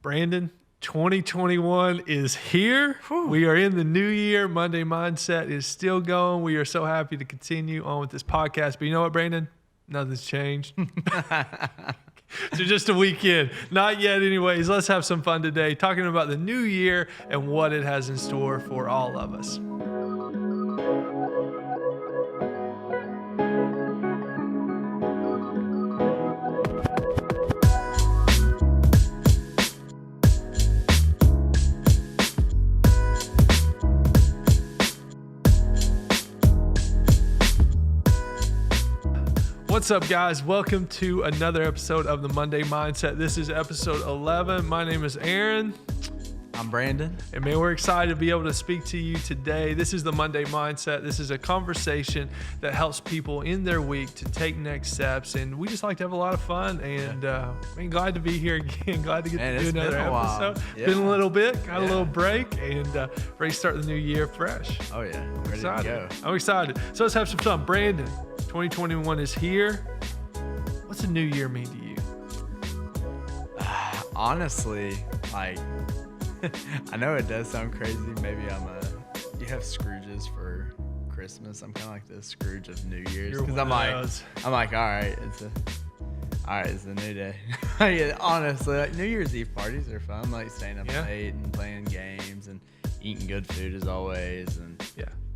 Brandon, 2021 is here. Whew. We are in the new year. Monday Mindset is still going. We are so happy to continue on with this podcast. But you know what, Brandon? Nothing's changed. So just a weekend. Not yet anyways. Let's have some fun today talking about the new year and what it has in store for all of us. What's up, guys? Welcome to another episode of the Monday Mindset. This is episode 11. My name is Aaron. I'm Brandon. And man, we're excited to be able to speak to you today. This is the Monday Mindset. This is a conversation that helps people in their week to take next steps. And we just like to have a lot of fun. And man, glad to be here again. Glad to get to do another episode. Yeah. Been a little bit, got a little break, and ready to start the new year fresh. Oh, yeah. Ready Excited. to go. I'm excited. So let's have some fun. Brandon, 2021 is here. What's a new year mean to you? Honestly, like, I know it does sound crazy. Maybe you have Scrooges for Christmas. I'm kind of like the Scrooge of New Year's. Because I'm like, all right, it's a new day. Yeah, honestly, like New Year's Eve parties are fun. Like staying up late and playing games and eating good food as always. And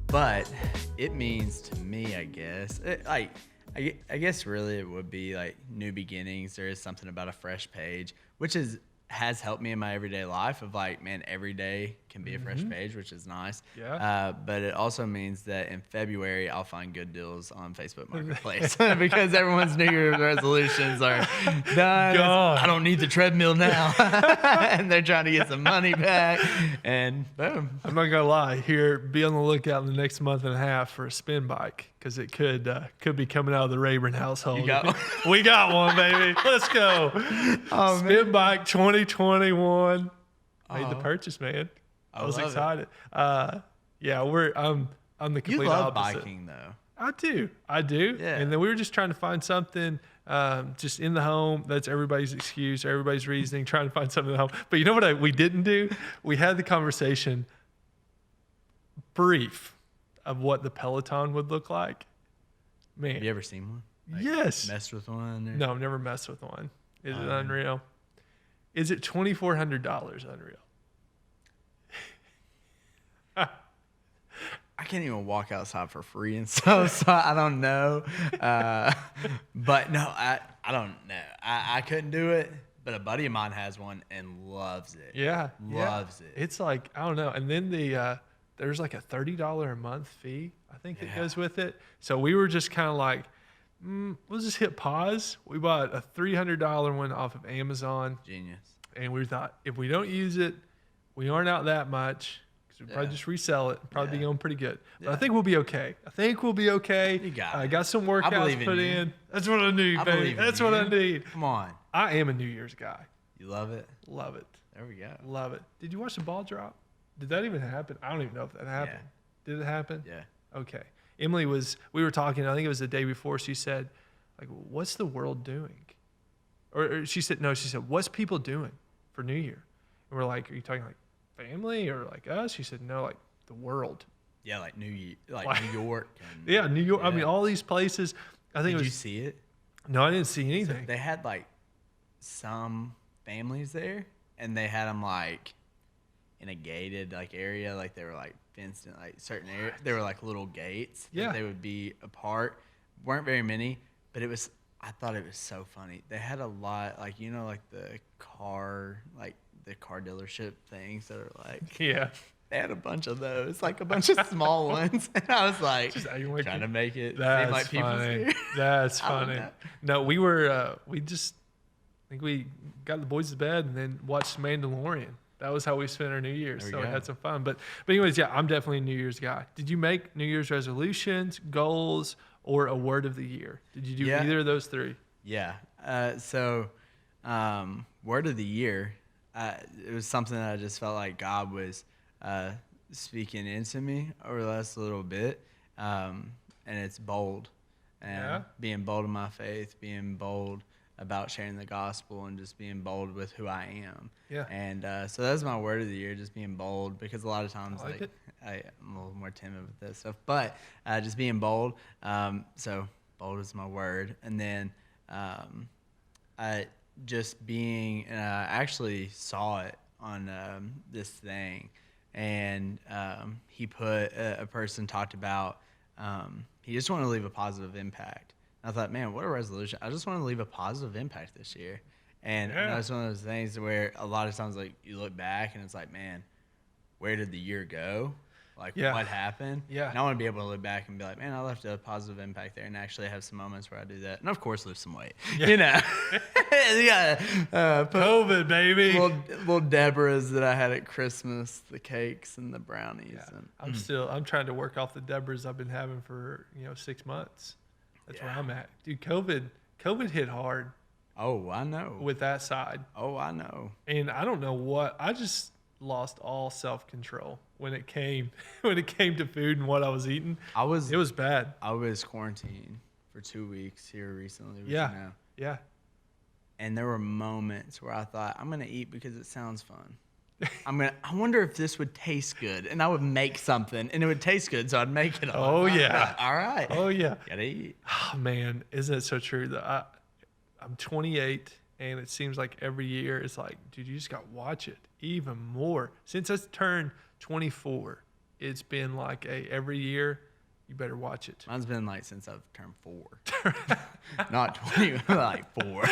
but it means to me, I guess, I guess really it would be like new beginnings. There is something about a fresh page, which has helped me in my everyday life of like, man, every day can be a fresh page, which is nice. Yeah. But it also means that in February, I'll find good deals on Facebook Marketplace because everyone's New Year's resolutions are done. Gone. I don't need the treadmill now. And they're trying to get some money back. And boom. I'm not gonna lie. Here, be on the lookout in the next month and a half for a spin bike because it could be coming out of the Rayburn household. You got one? We got one, baby. Let's go. Oh, Spin bike 2021. Made the Oh. purchase, man. I was love it. excited. I'm the complete You love opposite. biking, though. I do. Yeah. And then we were just trying to find something just in the home. That's everybody's excuse, everybody's reasoning, trying to find something at home. But you know what we didn't do? We had the conversation brief of what the Peloton would look like. Man. Have you ever seen one? Like, Yes. Messed with one? Or? No, I've never messed with one. Is it unreal? Is it $2,400 unreal? I can't even walk outside for free and stuff, so I don't know. But no, I don't know. I couldn't do it, but a buddy of mine has one and loves it. Yeah. Loves it. It's like, I don't know. And then there's like a $30 a month fee, I think, that goes with it. So we were just kind of like, we'll just hit pause. We bought a $300 one off of Amazon. Genius. And we thought, if we don't use it, we aren't out that much. Because we'll probably just resell it. Probably be going pretty good. But I think we'll be okay. You got I it. got some I workouts believe in put you. in. That's what I need, I baby. believe in That's what I you. need. Come on. I am a New Year's guy. You love it? Love it. There we go. Love it. Did you watch the ball drop? Did that even happen? I don't even know if that happened. Did it happen? Yeah. Okay. We were talking, I think it was the day before, she said, like, what's the world doing? Or she said, what's people doing for New Year? And we're like, are you talking like family or like us? She said, no, like the world. Yeah, like New York. And, Yeah, New York. I mean, yeah. all these places. I think Did it was. you see it? No, I didn't see So anything. they had like some families there, and they had them like in a gated like area, like they were like fenced in like certain area. There were like little gates. that Yeah. they would be apart. Weren't very many, but it was. I thought it was so funny. They had a lot, like like the car dealership things that are like. Yeah. They had a bunch of those, like a bunch of small ones, and I was like, Just trying to make it seem That's like people's funny. here. That's I don't funny. know. No, we were. I think we got the boys to bed and then watched Mandalorian. That was how we spent our New Year's. There we So we go. had some fun. But anyways, yeah, I'm definitely a New Year's guy. Did you make New Year's resolutions, goals, or a word of the year? Did you do Yeah. either of those three? Yeah. Word of the year, it was something that I just felt like God was speaking into me over the last little bit, and it's bold. And being bold in my faith, being bold about sharing the gospel and just being bold with who I am. Yeah. And so that's my word of the year, just being bold, because a lot of times I like it. I'm a little more timid with this stuff, but just being bold. So bold is my word. And then I just being, I actually saw it on this thing, and he put a person talked about he just wanted to leave a positive impact. And I thought, man, what a resolution! I just want to leave a positive impact this year, and I know it's one of those things where a lot of times, like, you look back and it's like, man, where did the year go? Like, what happened? Yeah. And I want to be able to look back and be like, man, I left a positive impact there, and actually have some moments where I do that. And of course, lose some weight. Yeah. You know, COVID, baby. Little Deborah's that I had at Christmas, the cakes and the brownies. Yeah. And I'm trying to work off the Deborah's I've been having for 6 months. That's where I'm at, dude. COVID hit hard. Oh, I know. With that side. Oh, I know. And I don't know what I just lost all self-control when it came to food and what I was eating. It was bad. I was quarantined for 2 weeks here recently. Yeah. Yeah. And there were moments where I thought, I'm gonna eat because it sounds fun. I wonder if this would taste good, and I would make something and it would taste good, so I'd make it. Oh yeah. All right. Oh yeah. Gotta eat. Oh man, isn't it so true that I'm 28, and it seems like every year it's like, dude, you just got to watch it even more. Since I turned 24, it's been like every year, you better watch it. Mine's been like since I've turned 4. Not 20, like 4.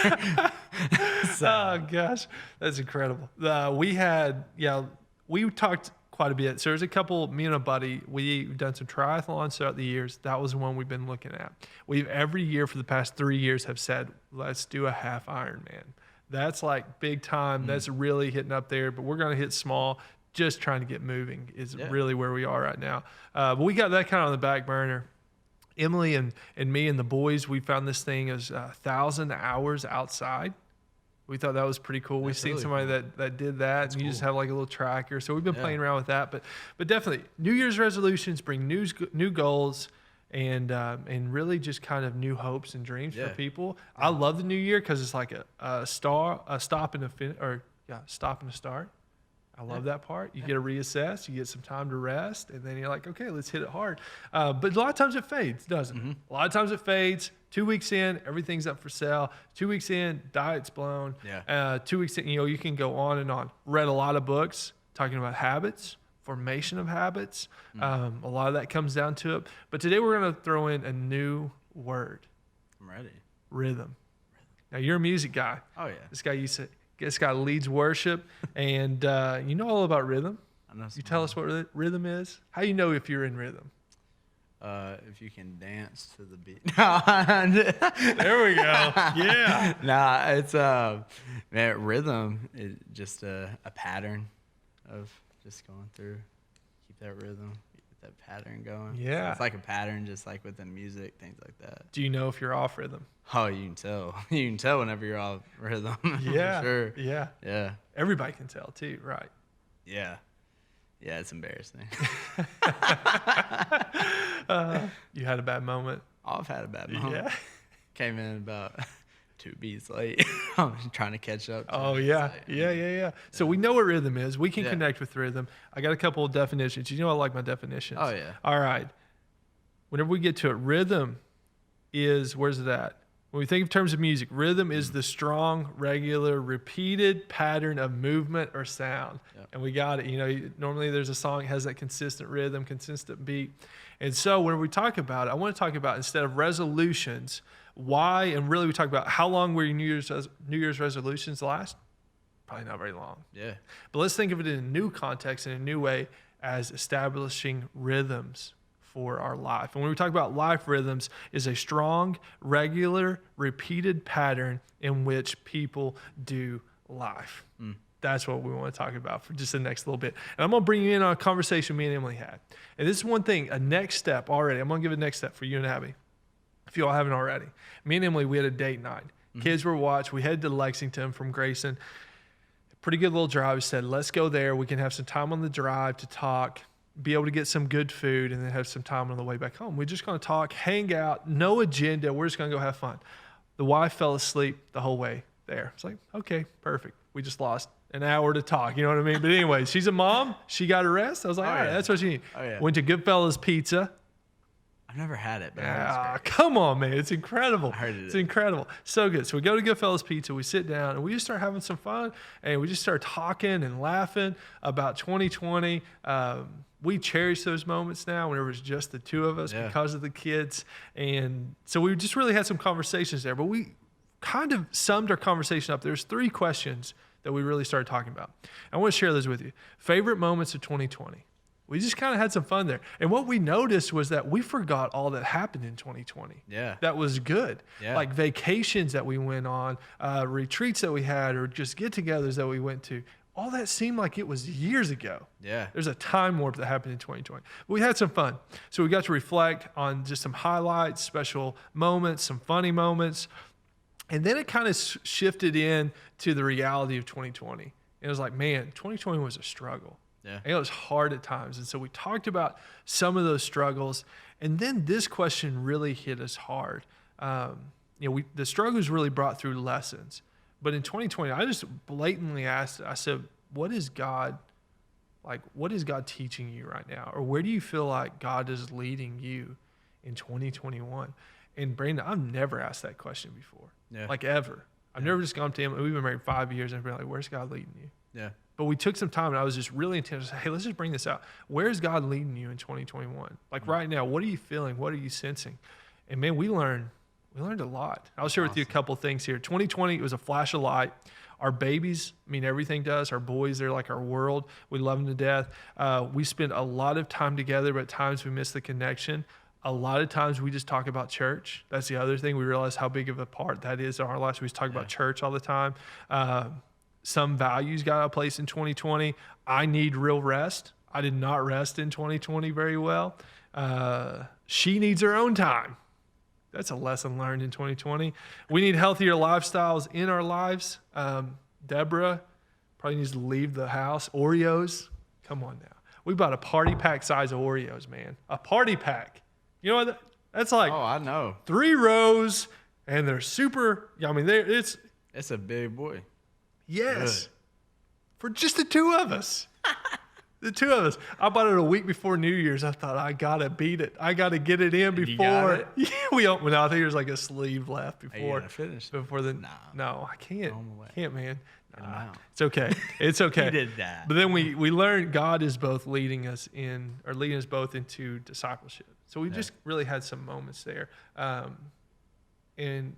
Oh gosh, that's incredible. We talked quite a bit. So there's a couple, me and a buddy, we've done some triathlons throughout the years. That was the one we've been looking at. We've every year for the past 3 years have said, let's do a half Ironman. That's like big time. That's really hitting up there, but we're going to hit small. Just trying to get moving is really where we are right now. But we got that kind of on the back burner. Emily and me and the boys, we found this thing as 1,000 hours outside. We thought that was pretty cool. We've seen somebody that did that. That's and you just have like a little tracker. So we've been playing around with that. But definitely, New Year's resolutions bring new goals and really just kind of new hopes and dreams for people. I love the new year because it's like a stop and a start. I love that part. You get to reassess, you get some time to rest, and then you're like, okay, let's hit it hard. But a lot of times it fades, doesn't it? A lot of times it fades. 2 weeks in, everything's up for sale. 2 weeks in, diet's blown. 2 weeks in, you can go on and on. Read a lot of books talking about habits, formation of habits. A lot of that comes down to it. But today we're going to throw in a new word. I'm ready. Rhythm. Now, you're a music guy. Oh, yeah. This guy leads worship, and you know all about rhythm. I know. You tell us what rhythm is? How do you know if you're in rhythm? If you can dance to the beat. There we go. Yeah. Nah, it's man, rhythm is just a pattern of just going through. Keep that rhythm, keep that pattern going. Yeah. So it's like a pattern, just like within music, things like that. Do you know if you're off rhythm? Oh, you can tell. You can tell whenever you're off rhythm. Yeah. For sure. Yeah. Yeah. Everybody can tell too, right? Yeah. Yeah, it's embarrassing. You had a bad moment. I've had a bad moment. Yeah. Came in about 2 beats late. I'm trying to catch up. Oh, yeah. Yeah. So we know what rhythm is. We can connect with rhythm. I got a couple of definitions. You know I like my definitions. Oh, yeah. All right. Whenever we get to it, rhythm is, where's it at? When we think in terms of music, rhythm is the strong, regular, repeated pattern of movement or sound. Yep. And we got it. Normally there's a song that has that consistent rhythm, consistent beat. And so when we talk about it, I want to talk about, instead of resolutions, why, and really we talk about how long will your New Year's resolutions last? Probably not very long. Yeah. But let's think of it in a new context, in a new way, as establishing rhythms for our life. And when we talk about life, rhythms is a strong, regular, repeated pattern in which people do life. That's what we want to talk about for just the next little bit. And I'm going to bring you in on a conversation me and Emily had. And this is one thing, a next step already. I'm going to give a next step for you and Abby, if you all haven't already. Me and Emily, we had a date night. Kids were watched. We headed to Lexington from Grayson. Pretty good little drive. We said, let's go there. We can have some time on the drive to talk, be able to get some good food, and then have some time on the way back home. We're just going to talk, hang out, no agenda. We're just going to go have fun. The wife fell asleep the whole way there. It's like, okay, perfect. We just lost an hour to talk. You know what I mean? But anyway, she's a mom. She got her rest. I was like, all right, that's what she needs. Oh, yeah. Went to Goodfellas Pizza. I've never had it, but Come on, man. It's incredible. I heard it. It's incredible. So good. So we go to Goodfellas Pizza. We sit down and we just start having some fun. And we just start talking and laughing about 2020. We cherish those moments now whenever it's just the two of us because of the kids. And so we just really had some conversations there. But we kind of summed our conversation up. There's 3 questions that we really started talking about. I want to share those with you. Favorite moments of 2020. We just kind of had some fun there. And what we noticed was that we forgot all that happened in 2020. Yeah. That was good. Yeah. Like vacations that we went on, retreats that we had, or just get-togethers that we went to. All that seemed like it was years ago. Yeah. There's a time warp that happened in 2020. But we had some fun. So we got to reflect on just some highlights, special moments, some funny moments. And then it kind of shifted in to the reality of 2020. And it was like, man, 2020 was a struggle. Yeah. And it was hard at times. And so we talked about some of those struggles. And then this question really hit us hard. The struggles really brought through lessons. But in 2020, I just blatantly asked, I said, what is God teaching you right now? Or where do you feel like God is leading you in 2021? And Brandon, I've never asked that question before. Yeah. Like ever. I've never just gone to him. We've been married 5 years and been like, where's God leading you? Yeah. But we took some time and I was just really intense. Hey, let's just bring this out. Where's God leading you in 2021? Like right now, what are you feeling? What are you sensing? And man, we learned a lot. I'll share with you a couple things here. 2020, it was a flash of light. Our babies mean everything to us. Our boys, they're like our world. We love them to death. We spend a lot of time together, but at times we miss the connection. A lot of times we just talk about church. That's the other thing. We realize how big of a part that is in our lives. We just talk about church all the time. Some values got out of place in 2020. I need real rest. I did not rest in 2020 very well. She needs her own time. That's a lesson learned in 2020. We need healthier lifestyles in our lives. Deborah probably needs to leave the house. Oreos, come on now. We bought a party pack size of Oreos, man. A party pack. You know what? That's like I know. 3 rows, and they're super. I mean, it's a big boy. Yes. Good. For just the 2 of us. The 2 of us. I bought it a week before New Year's. I thought, I got to beat it. I got to get it in before. You got it? Yeah, we opened. I think there's like a sleeve left before. Finished. Before the. Nah. No, I can't. Can't, man. It's okay. It's okay. You did that. But then we learned God is both leading us both into discipleship. So we just really had some moments there. And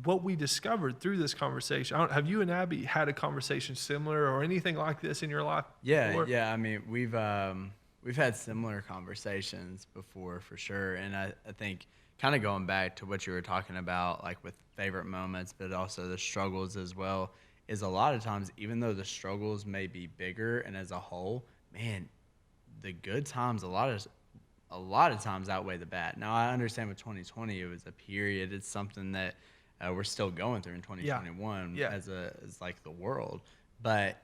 what we discovered through this conversation, have you and Abby had a conversation similar or anything like this in your life? Yeah. I mean, we've had similar conversations before for sure. And I think kind of going back to what you were talking about, like with favorite moments, but also the struggles as well, is a lot of times, even though the struggles may be bigger and as a whole, man, the good times a lot of times outweigh the bad. Now, I understand with 2020, it was a period. It's something that we're still going through in 2021 as like the world. But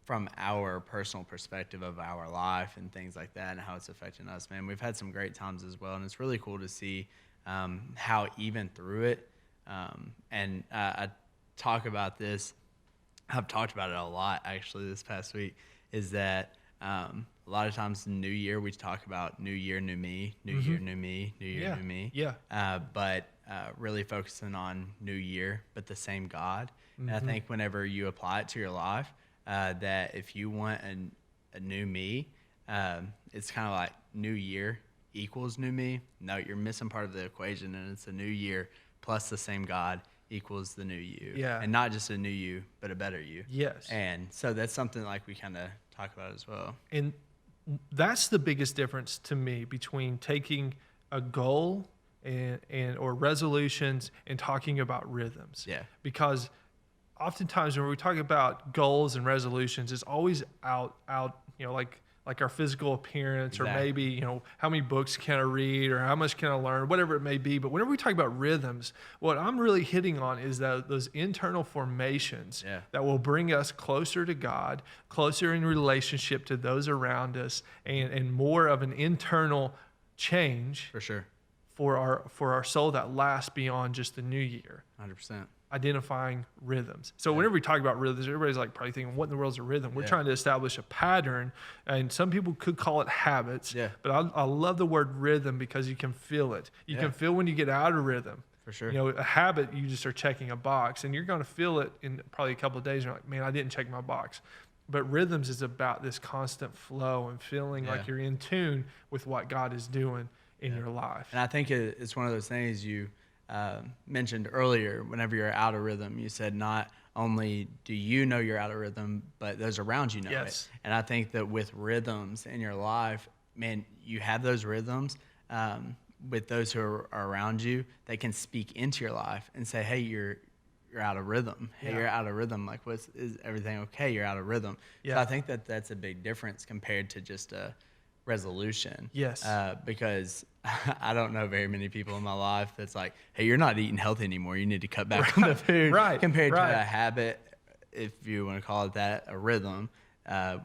from our personal perspective of our life and things like that and how it's affecting us, man, we've had some great times as well. And it's really cool to see how even through it, and I talk about this, I've talked about it a lot actually this past week, is that a lot of times in New Year, we talk about New Year, New Me, New Year, New Me, New Year, New Me. Yeah. But really focusing on New Year, but the same God. And I think whenever you apply it to your life, that if you want a new me, it's kind of like New Year equals new me. No, you're missing part of the equation, and it's a new year plus the same God equals the new you. Yeah. And not just a new you, but a better you. Yes. And so that's something like we kind of talk about as well. And that's the biggest difference to me between taking a goal or resolutions and talking about rhythms. Yeah. Because oftentimes when we talk about goals and resolutions, it's always out, like our physical appearance, Exactly. or maybe, how many books can I read or how much can I learn, whatever it may be. But whenever we talk about rhythms, what I'm really hitting on is those internal formations that will bring us closer to God, closer in relationship to those around us, and more of an internal change For sure. for our soul that lasts beyond just the new year. 100%. Identifying rhythms. So whenever we talk about rhythms, everybody's like probably thinking, what in the world is a rhythm? We're trying to establish a pattern, and some people could call it habits. Yeah. But I love the word rhythm because you can feel it. You can feel when you get out of rhythm. For sure. You know, a habit, you just are checking a box, and you're going to feel it in probably a couple of days. You're like, man, I didn't check my box. But rhythms is about this constant flow and feeling like you're in tune with what God is doing in your life. And I think it's one of those things you mentioned earlier. Whenever you're out of rhythm, you said not only do you know you're out of rhythm, but those around you know it. And I think that with rhythms in your life, man, you have those rhythms with those who are around you. They can speak into your life and say, hey, you're out of rhythm. Hey, you're out of rhythm. Like, is everything okay? You're out of rhythm. So I think that's a big difference compared to just a resolution. Yes. Because I don't know very many people in my life that's like, hey, you're not eating healthy anymore. You need to cut back on the food. Compared to a habit, if you want to call it that, a rhythm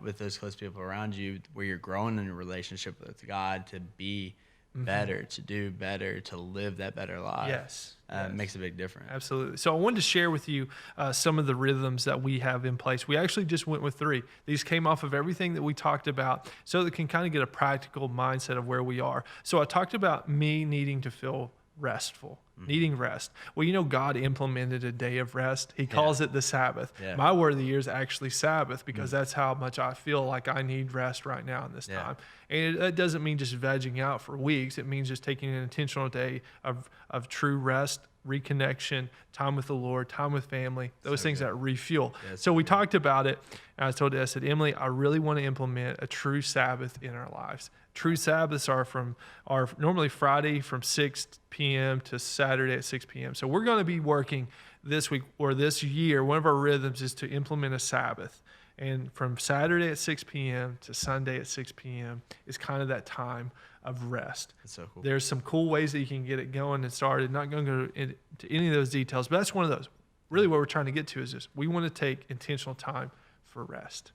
with those close people around you where you're growing in a relationship with God to be better, to do better, to live that better life. Makes a big difference. Absolutely. So I wanted to share with you some of the rhythms that we have in place. We actually just went with 3. These came off of everything that we talked about so that can kind of get a practical mindset of where we are. So I talked about me needing to feel restful, needing rest. Well, you know, God implemented a day of rest. He calls it the Sabbath. My word of the year is actually Sabbath because that's how much I feel like I need rest right now in this time. And that doesn't mean just vegging out for weeks. It means just taking an intentional day of true rest, reconnection, time with the Lord, time with family, those things that refuel. So we talked about it. And I said, Emily, I really want to implement a true Sabbath in our lives. True Sabbaths are normally Friday from 6 p.m. to Saturday at 6 p.m. So we're going to be working this week or this year. One of our rhythms is to implement a Sabbath. And from Saturday at 6 p.m. to Sunday at 6 p.m. is kind of that time of rest. That's so cool. There's some cool ways that you can get it going and started. Not going to go into any of those details, but that's one of those. Really what we're trying to get to is this. We want to take intentional time for rest.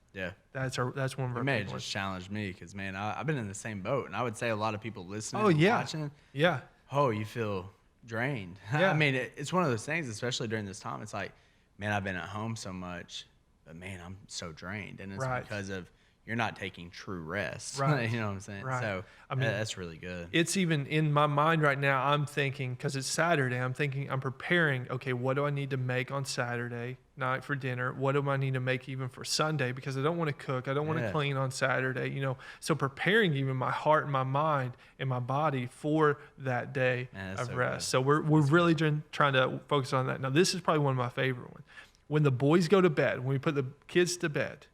That's one of our. You may have just challenged me because, man, I've been in the same boat, and I would say a lot of people listening, watching, you feel drained. I mean, it's one of those things, especially during this time. It's like, man, I've been at home so much, but man, I'm so drained, and it's because of you're not taking true rest. You know what I'm saying? So I mean, that's really good. It's even in my mind right now. I'm thinking, because it's Saturday, I'm preparing, okay, what do I need to make on Saturday night for dinner? What do I need to make even for Sunday? Because I don't want to cook. I don't want to clean on Saturday, you know. So preparing even my heart and my mind and my body for that day of rest. So we're really trying to focus on that. Now, this is probably one of my favorite ones. When the boys go to bed, when we put the kids to bed,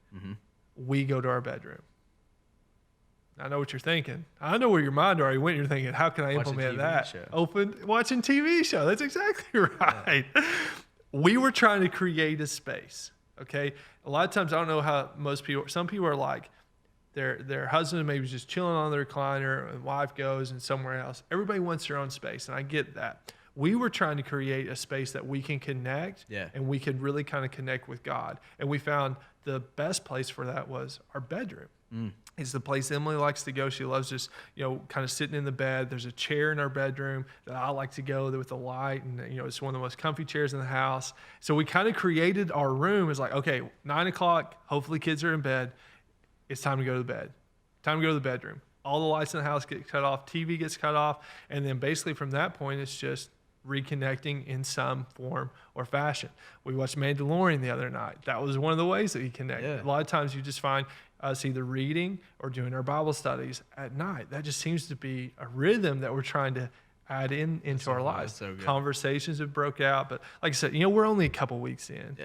we go to our bedroom. I know what you're thinking. I know where your mind already went. You're thinking, how can I implement that? Watching TV show. That's exactly right. We were trying to create a space. Okay. A lot of times, I don't know how some people are like, their husband maybe just chilling on the recliner and wife goes and somewhere else. Everybody wants their own space. And I get that. We were trying to create a space that we can connect and we could really kind of connect with God. And we found the best place for that was our bedroom. It's the place Emily likes to go. She loves just, kind of sitting in the bed. There's a chair in our bedroom that I like to go with the light. And, it's one of the most comfy chairs in the house. So we kind of created our room. It's like, okay, 9 o'clock, hopefully kids are in bed. It's time to go to bed. Time to go to the bedroom. All the lights in the house get cut off. TV gets cut off. And then basically from that point, it's just reconnecting in some form or fashion. We watched Mandalorian the other night. That was one of the ways that you connect. A lot of times you just find us either reading or doing our Bible studies at night. That just seems to be a rhythm that we're trying to add into our lives. So conversations have broke out, but like I said, we're only a couple weeks in.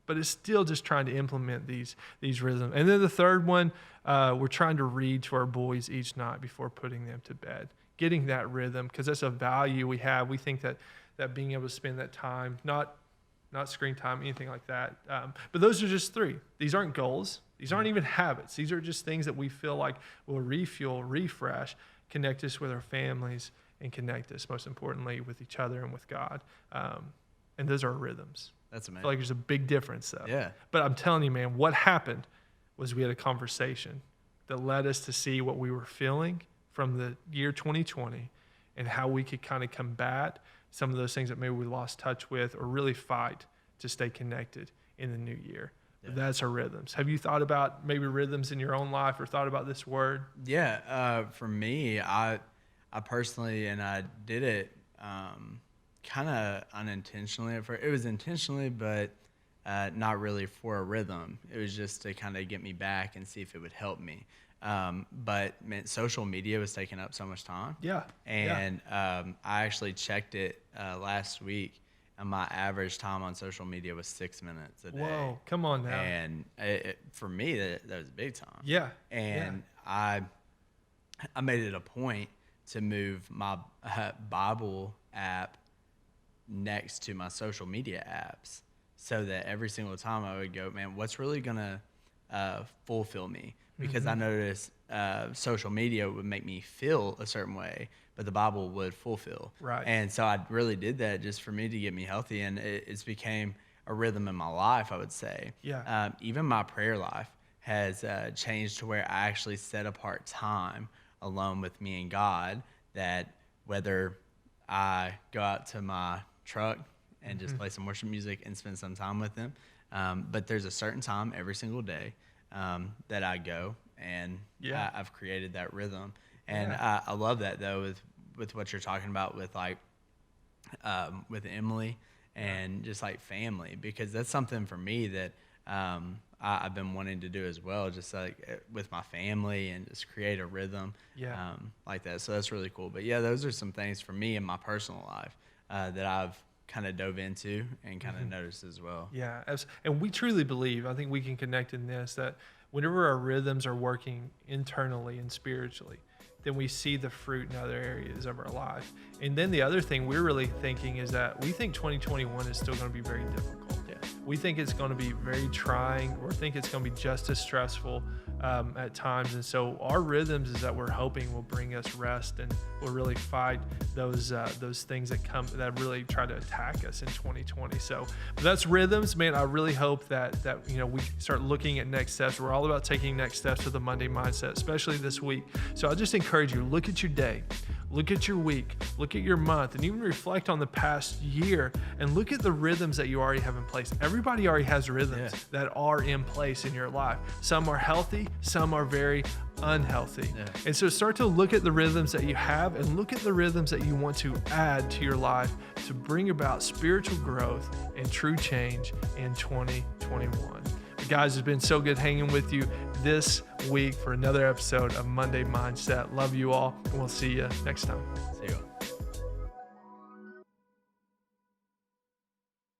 But it's still just trying to implement these rhythms. And then the third one, we're trying to read to our boys each night before putting them to bed. Getting that rhythm, because that's a value we have. We think that being able to spend that time, not screen time, anything like that. But those are just 3. These aren't goals. These aren't even habits. These are just things that we feel like will refuel, refresh, connect us with our families, and connect us, most importantly, with each other and with God. And those are rhythms. That's amazing. I feel like there's a big difference, though. But I'm telling you, man, what happened was we had a conversation that led us to see what we were feeling from the year 2020 and how we could kind of combat some of those things that maybe we lost touch with, or really fight to stay connected in the new year. Yeah. That's our rhythms. Have you thought about maybe rhythms in your own life, or thought about this word? Yeah. For me, I personally, and I did it kind of unintentionally at first. It was intentionally, but not really for a rhythm. It was just to kind of get me back and see if it would help me. But man, social media was taking up so much time. Yeah. And I actually checked it last week, and my average time on social media was 6 minutes a day. Whoa, come on now. And for me, that was a big time. Yeah. And I made it a point to move my Bible app next to my social media apps, so that every single time I would go, man, what's really gonna fulfill me? Because I noticed social media would make me feel a certain way, but the Bible would fulfill. Right. And so I really did that just for me to get me healthy, and it's became a rhythm in my life, I would say. Yeah. Even my prayer life has changed to where I actually set apart time alone with me and God, that whether I go out to my truck and just play some worship music and spend some time with Him, but there's a certain time every single day that I go, and I've created that rhythm. And I love that, though, with what you're talking about with with Emily and just like family, because that's something for me that I've been wanting to do as well, just like with my family, and just create a rhythm like that. So that's really cool. But yeah, those are some things for me in my personal life that I've kind of dove into and kind of noticed as well. Yeah. And we truly believe, I think we can connect in this, that whenever our rhythms are working internally and spiritually, then we see the fruit in other areas of our life. And then the other thing we're really thinking is that we think 2021 is still going to be very difficult. Yeah. We think it's going to be very trying, or think it's going to be just as stressful at times. And so our rhythms is that we're hoping will bring us rest, and will really fight those things that really try to attack us in 2020. So but that's rhythms, man. I really hope that we start looking at next steps. We're all about taking next steps with the Monday Mindset, especially this week. So I just encourage you, look at your day, look at your week, look at your month, and even reflect on the past year, and look at the rhythms that you already have in place. Everybody already has rhythms that are in place in your life. Some are healthy, some are very unhealthy. Yeah. And so start to look at the rhythms that you have, and look at the rhythms that you want to add to your life to bring about spiritual growth and true change in 2021. Guys, it's been so good hanging with you this week for another episode of Monday Mindset. Love you all, and we'll see you next time. See you all.